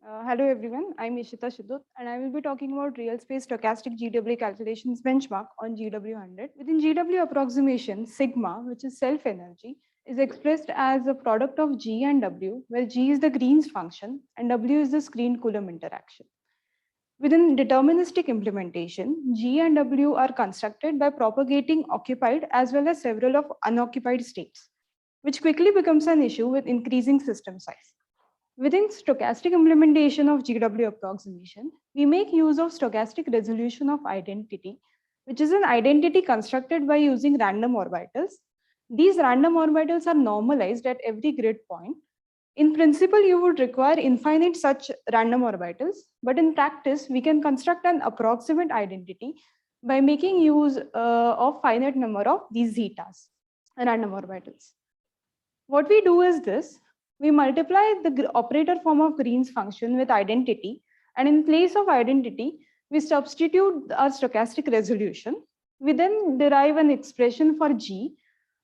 Hello everyone, I'm Ishita Shitut and I will be talking about real space stochastic GW calculations benchmark on GW100. Within GW approximation, sigma, which is self energy, is expressed as a product of G and W, where G is the Green's function and W is the screen Coulomb interaction. Within deterministic implementation, G and W are constructed by propagating occupied as well as several of unoccupied states, which quickly becomes an issue with increasing system size. Within stochastic implementation of GW approximation, we make use of stochastic resolution of identity, which is an identity constructed by using random orbitals. These random orbitals are normalized at every grid point. In principle, you would require infinite such random orbitals, but in practice, we can construct an approximate identity by making use of finite number of these zetas, random orbitals. What we do is this: we multiply the operator form of Green's function with identity, and in place of identity, we substitute our stochastic resolution. We then derive an expression for G,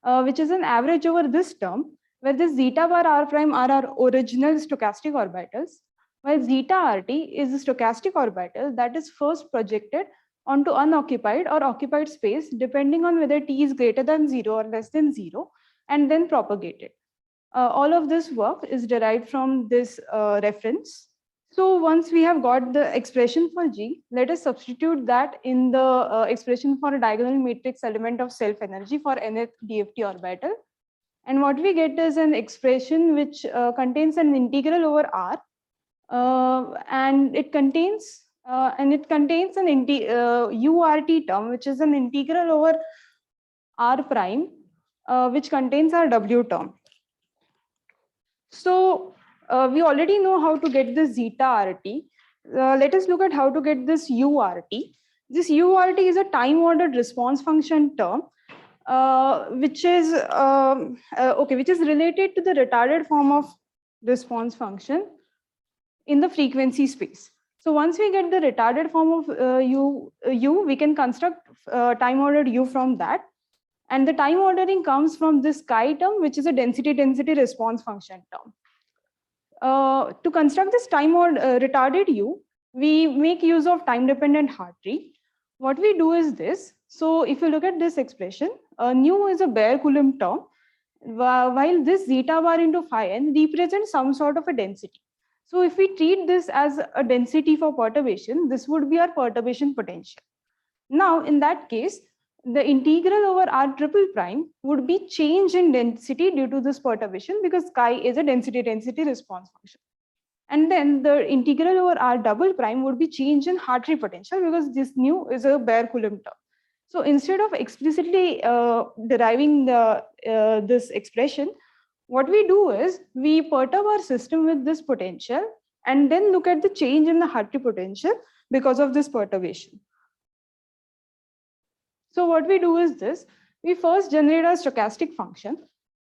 which is an average over this term, where this zeta bar r prime are our original stochastic orbitals, while zeta rt is the stochastic orbital that is first projected onto unoccupied or occupied space, depending on whether t is greater than 0 or less than 0, and then propagated. All of this work is derived from this reference. So once we have got the expression for G, let us substitute that in the expression for a diagonal matrix element of self energy for nth DFT orbital. And what we get is an expression which contains an integral over R, and it contains an URT term, which is an integral over R prime, which contains our W term. So we already know how to get this zeta RT. Let us look at how to get this URT. This URT is a time ordered response function term, which is related to the retarded form of response function in the frequency space. So once we get the retarded form of U, we can construct time ordered U from that. And the time ordering comes from this chi term, which is a density response function term. To construct this time retarded U, we make use of time dependent Hartree. What we do is this. So if you look at this expression, nu is a bare Coulomb term, while this zeta bar into phi n represents some sort of a density. So if we treat this as a density for perturbation, this would be our perturbation potential. Now, in that case, the integral over R triple prime would be change in density due to this perturbation, because chi is a density response function. And then the integral over R double prime would be change in Hartree potential, because this nu is a bare Coulomb term. So instead of explicitly deriving this expression, what we do is we perturb our system with this potential and then look at the change in the Hartree potential because of this perturbation. So what we do is this: we first generate a stochastic function,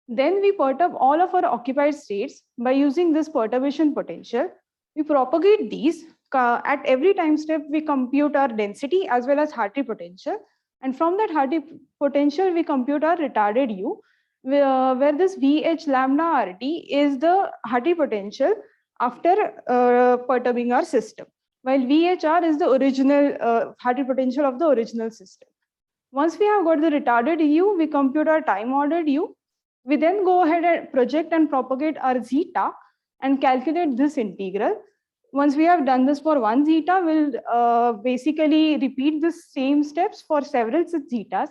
then we perturb all of our occupied states by using this perturbation potential. We propagate these. At every time step, we compute our density as well as Hartree potential. And from that Hartree potential, we compute our retarded U, where this VH lambda RT is the Hartree potential after perturbing our system, while VHR is the original Hartree potential of the original system. Once we have got the retarded U, we compute our time ordered U. We then go ahead and project and propagate our zeta and calculate this integral. Once we have done this for one zeta, we'll basically repeat the same steps for several such zetas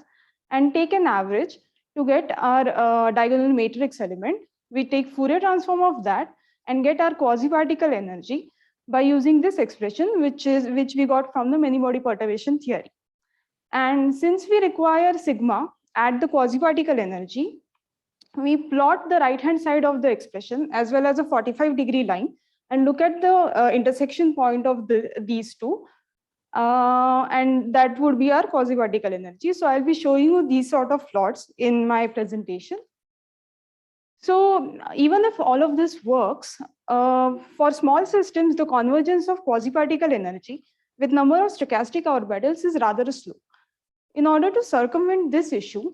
and take an average to get our diagonal matrix element. We take Fourier transform of that and get our quasi-particle energy by using this expression, which we got from the many-body perturbation theory. And since we require sigma at the quasi-particle energy, we plot the right-hand side of the expression as well as a 45-degree line and look at the intersection point of these two. And that would be our quasi-particle energy. So I'll be showing you these sort of plots in my presentation. So even if all of this works, for small systems, the convergence of quasi-particle energy with number of stochastic orbitals is rather slow. In order to circumvent this issue,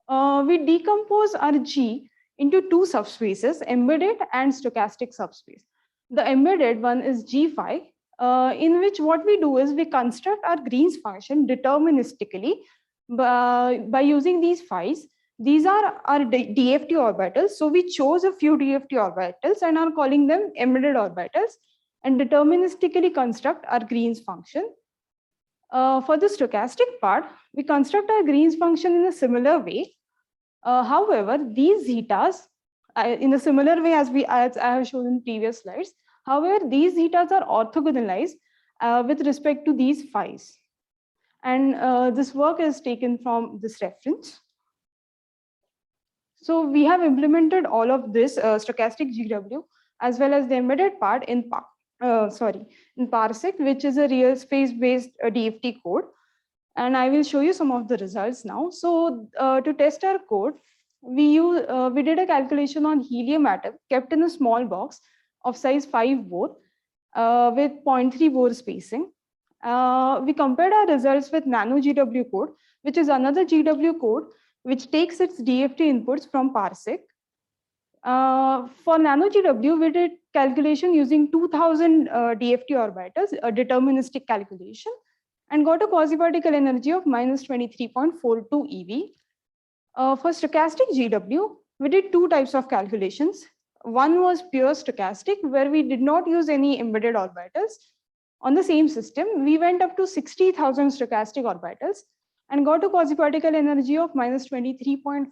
we decompose our G into two subspaces, embedded and stochastic subspace. The embedded one is G phi, in which what we do is we construct our Green's function deterministically by using these phi's. These are our DFT orbitals. So we chose a few DFT orbitals and are calling them embedded orbitals and deterministically construct our Green's function. For the stochastic part, we construct our Green's function in a similar way. However, these zetas, in a similar way as I have shown in previous slides, however, these zetas are orthogonalized with respect to these phi's. And this work is taken from this reference. So we have implemented all of this stochastic GW as well as the embedded part in Parsec, which is a real space based DFT code. And I will show you some of the results now. So to test our code, we did a calculation on helium atom kept in a small box of size 5 Bohr with 0.3 Bohr spacing. We compared our results with nano GW code, which is another GW code which takes its DFT inputs from Parsec. For nano GW, we did calculation using 2000 DFT orbitals, a deterministic calculation, and got a quasi-particle energy of minus 23.42 eV. For stochastic GW, we did two types of calculations. One was pure stochastic, where we did not use any embedded orbitals. On the same system, we went up to 60,000 stochastic orbitals and got a quasi-particle energy of minus 23.52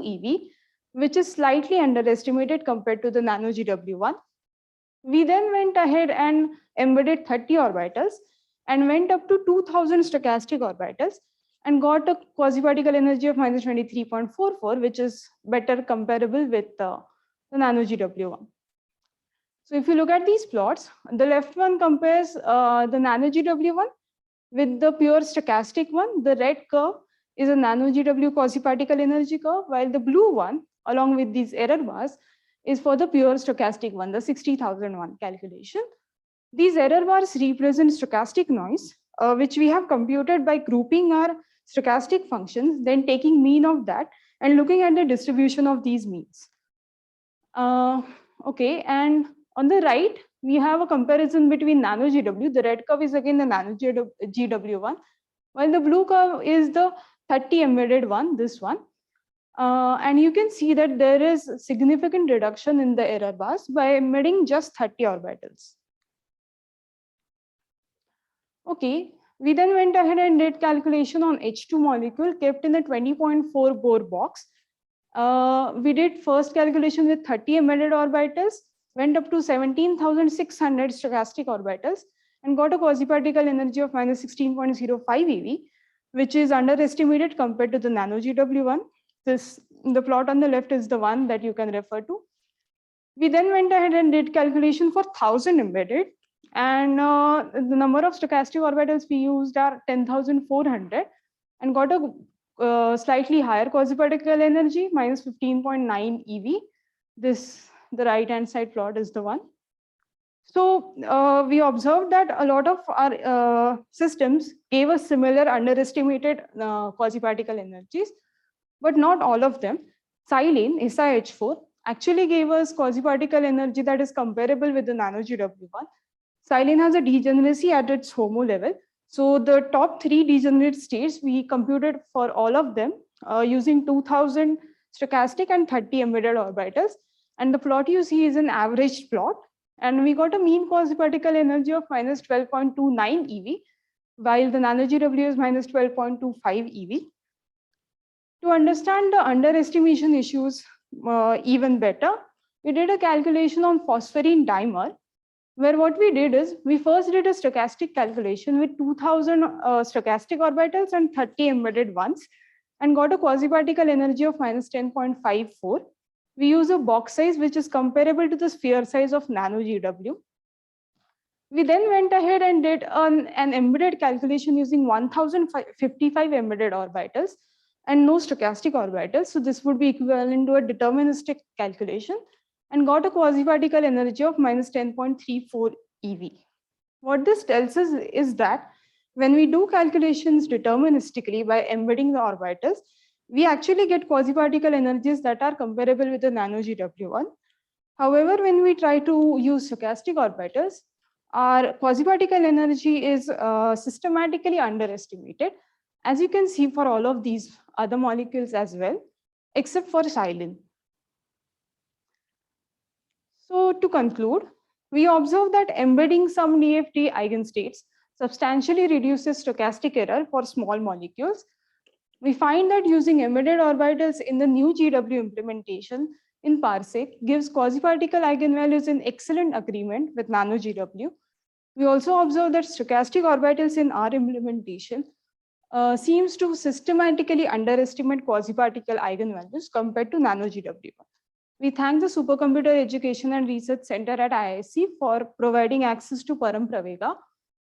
eV, which is slightly underestimated compared to the nano GW1. We then went ahead and embedded 30 orbitals and went up to 2000 stochastic orbitals and got a quasi-particle energy of minus 23.44, which is better comparable with the nano GW1. So if you look at these plots, the left one compares the nano GW1 with the pure stochastic one. The red curve is a nano GW quasi-particle energy curve, while the blue one, along with these error bars, is for the pure stochastic one, the 60,001 calculation. These error bars represent stochastic noise, which we have computed by grouping our stochastic functions, then taking mean of that and looking at the distribution of these means. Okay, and on the right, we have a comparison between nano GW. The red curve is again the nano GW1, while the blue curve is the 30 embedded one, this one. And you can see that there is significant reduction in the error bars by embedding just 30 orbitals. Okay, we then went ahead and did calculation on H2 molecule kept in a 20.4 Bohr box. We did first calculation with 30 embedded orbitals, went up to 17,600 stochastic orbitals, and got a quasi-particle energy of minus 16.05 eV, which is underestimated compared to the nano GW1. The plot on the left is the one that you can refer to. We then went ahead and did calculation for 1000 embedded, and the number of stochastic orbitals we used are 10,400 and got a slightly higher quasi-particle energy, minus 15.9 eV. The right hand side plot is the one. So we observed that a lot of our systems gave us similar underestimated quasi-particle energies, but not all of them. Silane, SiH4, actually gave us quasi-particle energy that is comparable with the nano GW1. Silane has a degeneracy at its HOMO level. So the top 3 degenerate states we computed for all of them using 2000 stochastic and 30 embedded orbitals. And the plot you see is an averaged plot. And we got a mean quasi-particle energy of minus 12.29 eV, while the nano GW is minus 12.25 eV. To understand the underestimation issues even better, we did a calculation on phosphorine dimer, where what we did is we first did a stochastic calculation with 2000 stochastic orbitals and 30 embedded ones and got a quasi-particle energy of minus 10.54. We use a box size which is comparable to the sphere size of nano GW. We then went ahead and did an embedded calculation using 1055 embedded orbitals and no stochastic orbitals. So this would be equivalent to a deterministic calculation and got a quasi-particle energy of minus 10.34 eV. What this tells us is that when we do calculations deterministically by embedding the orbitals, we actually get quasi-particle energies that are comparable with the nano GW1. However, when we try to use stochastic orbitals, our quasi-particle energy is systematically underestimated, as you can see for all of these other molecules as well, except for silane. So to conclude, we observe that embedding some DFT eigenstates substantially reduces stochastic error for small molecules. We find that using embedded orbitals in the new GW implementation in Parsec gives quasi-particle eigenvalues in excellent agreement with nano GW. We also observe that stochastic orbitals in our implementation seems to systematically underestimate quasi-particle eigenvalues compared to nano GW. We thank the Supercomputer Education and Research Center at IISc for providing access to Param Pravega.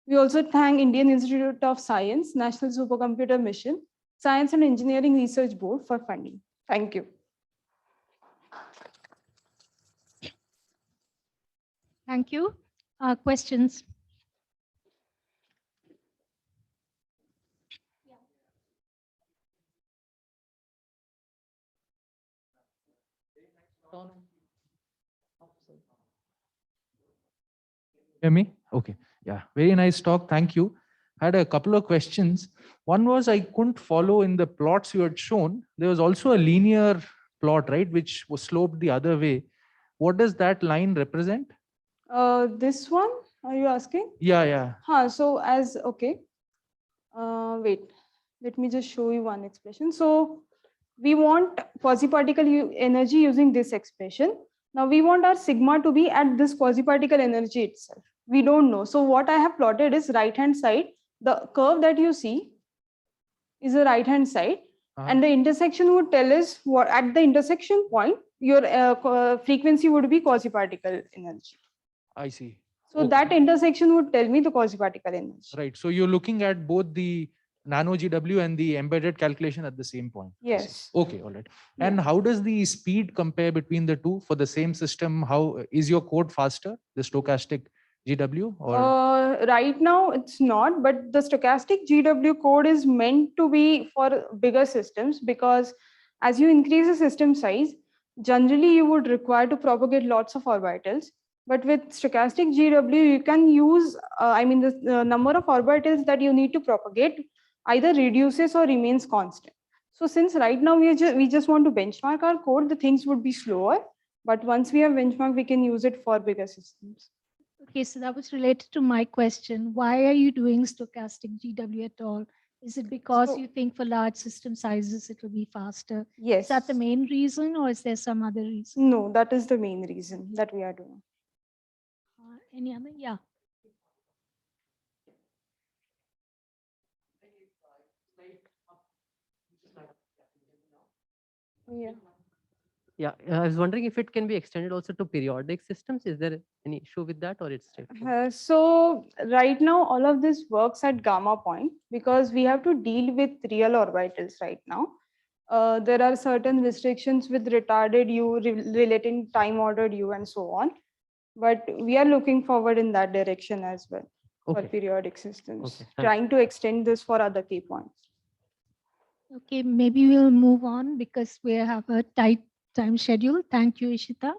We also thank Indian Institute of Science, National Supercomputer Mission, Science and Engineering Research Board for funding. Thank you. Thank you. Questions? Hear me? Okay. Yeah. Very nice talk. Thank you. Had a couple of questions. One was I couldn't follow in the plots you had shown. There was also a linear plot, right, which was sloped the other way. What does that line represent? This one, are you asking? Yeah. So as, okay. Wait, let me just show you one expression. So we want quasi-particle energy using this expression. Now we want our sigma to be at this quasi-particle energy itself. We don't know. So what I have plotted is right-hand side. The curve that you see is the right-hand side. And the intersection would tell us what at the intersection point, your frequency would be quasi-particle energy. I see. So that intersection would tell me the quasi-particle energy. Right. So you're looking at both the nano GW and the embedded calculation at the same point. Yes. Okay. All right. And how does the speed compare between the two for the same system? How is your code faster, the stochastic GW? Or right now it's not, but the stochastic GW code is meant to be for bigger systems, because as you increase the system size, generally you would require to propagate lots of orbitals. But with stochastic GW, you can use, the number of orbitals that you need to propagate either reduces or remains constant. So since right now we just want to benchmark our code, the things would be slower. But once we have benchmark, we can use it for bigger systems. Okay, so that was related to my question. Why are you doing stochastic GW at all? Is it because you think for large system sizes it will be faster? Yes. Is that the main reason, or is there some other reason? No, that is the main reason that we are doing. Any other? Yeah. Yeah, I was wondering if it can be extended also to periodic systems. Is there any issue with that, or it's straightforward? So right now, all of this works at gamma point because we have to deal with real orbitals right now. There are certain restrictions with retarded U, relating time ordered U and so on. But we are looking forward in that direction as well for periodic systems, trying to extend this for other key points. Okay, maybe we'll move on because we have a tight time schedule. Thank you, Ishita.